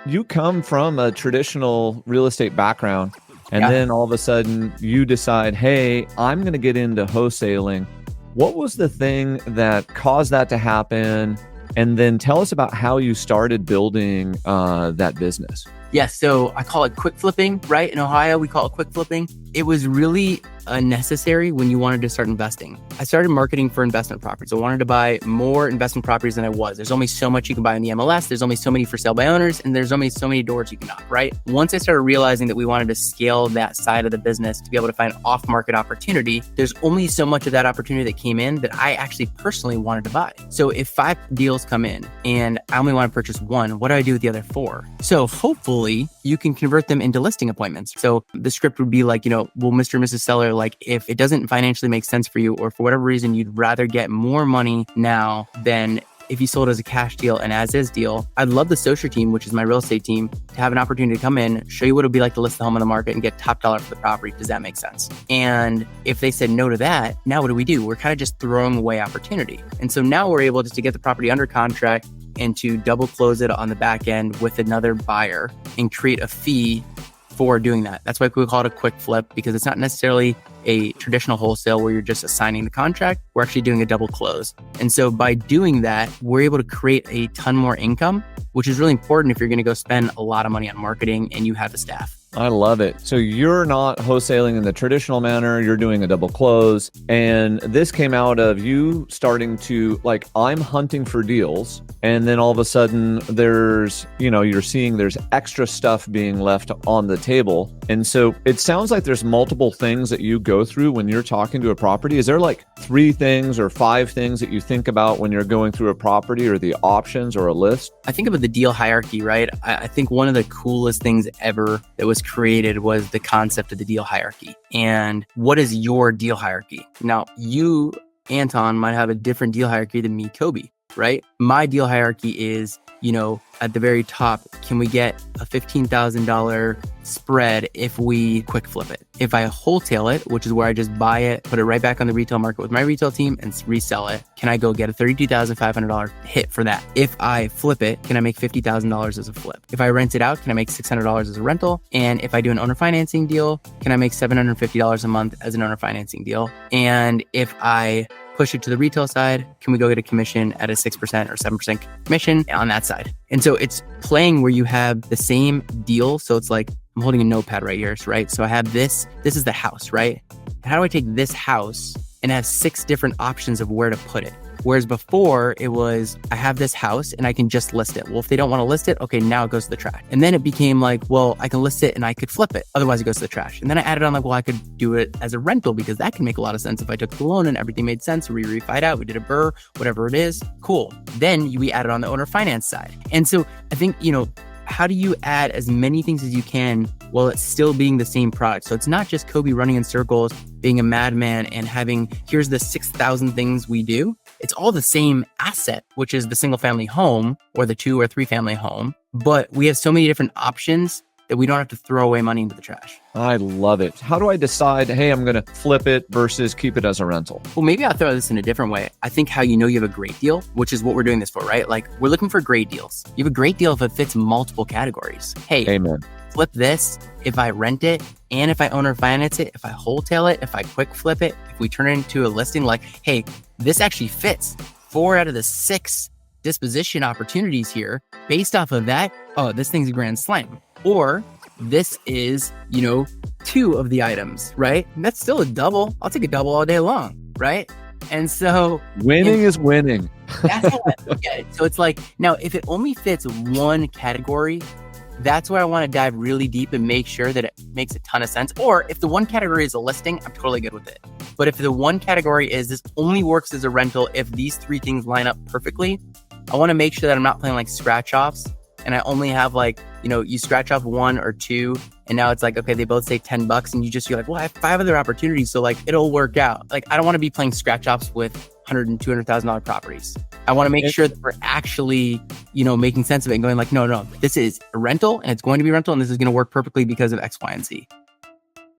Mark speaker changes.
Speaker 1: you come from a traditional real estate background, and
Speaker 2: Yeah.
Speaker 1: then all of a sudden you decide, hey, I'm going to get into wholesaling. What was the thing that caused that to happen? And then tell us about how you started building that business.
Speaker 2: Yeah, so I call it quick flipping, right? In Ohio, we call it quick flipping. It was really necessary when you wanted to start investing. I started marketing for investment properties. I wanted to buy more investment properties than I was. There's only so much you can buy in the MLS. There's only so many for sale by owners, and there's only so many doors you can knock, right? Once I started realizing that we wanted to scale that side of the business to be able to find off-market opportunity, there's only so much of that opportunity that came in that I actually personally wanted to buy. So if 5 deals come in and I only want to purchase 1, what do I do with the other 4? So hopefully you can convert them into listing appointments. So the script would be like, well, Mr. and Mrs. Seller, like if it doesn't financially make sense for you, or for whatever reason, you'd rather get more money now than if you sold as a cash deal and as is deal, I'd love the social team, which is my real estate team, to have an opportunity to come in, show you what it would be like to list the home on the market and get top dollar for the property. Does that make sense? And if they said no to that, now what do? We're kind of just throwing away opportunity. And so now we're able to get the property under contract and to double close it on the back end with another buyer and create a fee for doing that. That's why we call it a quick flip, because it's not necessarily a traditional wholesale where you're just assigning the contract. We're actually doing a double close. And so by doing that, we're able to create a ton more income, which is really important if you're going to go spend a lot of money on marketing and you have the staff.
Speaker 1: I love it. So you're not wholesaling in the traditional manner, you're doing a double close. And this came out of you starting to I'm hunting for deals. And then all of a sudden there's, you're seeing there's extra stuff being left on the table. And so it sounds like there's multiple things that you go through when you're talking to a property. Is there 3 things or 5 things that you think about when you're going through a property, or the options or a list?
Speaker 2: I think about the deal hierarchy, right? I think one of the coolest things ever that was created was the concept of the deal hierarchy. And what is your deal hierarchy? Now, you, Anton, might have a different deal hierarchy than me, Kobe, right? My deal hierarchy is, at the very top, can we get a $15,000 spread if we quick flip it? If I wholesale it, which is where I just buy it, put it right back on the retail market with my retail team and resell it, can I go get a $32,500 hit for that? If I flip it, can I make $50,000 as a flip? If I rent it out, can I make $600 as a rental? And if I do an owner financing deal, can I make $750 a month as an owner financing deal? And if I push it to the retail side, can we go get a commission at a 6% or 7% commission on that side? And so it's playing where you have the same deal. So it's like, I'm holding a notepad right here, right? So I have this is the house, right? How do I take this house and have 6 different options of where to put it? Whereas before it was, I have this house and I can just list it. Well, if they don't want to list it, okay, now it goes to the trash. And then it became like, well, I can list it and I could flip it. Otherwise it goes to the trash. And then I added on I could do it as a rental, because that can make a lot of sense. If I took the loan and everything made sense, we refied out, we did a BRRRR, whatever it is, cool. Then we added on the owner finance side. And so I think, how do you add as many things as you can while it's still being the same product? So it's not just Kobe running in circles, being a madman and having, here's the 6,000 things we do. It's all the same asset, which is the single family home or the 2 or 3 family home. But we have so many different options that we don't have to throw away money into the trash.
Speaker 1: I love it. How do I decide, hey, I'm going to flip it versus keep it as a rental?
Speaker 2: Well, maybe I'll throw this in a different way. I think how you have a great deal, which is what we're doing this for, right? We're looking for great deals. You have a great deal if it fits multiple categories. Hey,
Speaker 1: amen.
Speaker 2: Flip this if I rent it, and if I owner finance it, if I wholesale it, if I quick flip it, if we turn it into a listing, hey, this actually fits 4 out of the 6 disposition opportunities here. Based off of that, oh, this thing's a grand slam. Or this is, 2 of the items, right? And that's still a double. I'll take a double all day long, right? And so
Speaker 1: winning is winning.
Speaker 2: That's how I look at it. So it's now if it only fits one category, that's where I want to dive really deep and make sure that it makes a ton of sense. Or if the one category is a listing, I'm totally good with it. But if the one category is this only works as a rental, if these 3 things line up perfectly, I want to make sure that I'm not playing scratch offs. And I only have you scratch off 1 or 2 and now it's okay, they both say $10 and you're well, I have 5 other opportunities. So it'll work out. I don't want to be playing scratch offs with $100,000 and $200,000 properties. I want to make sure that we're actually, making sense of it and going no, this is a rental and it's going to be rental and this is going to work perfectly because of X, Y, and Z.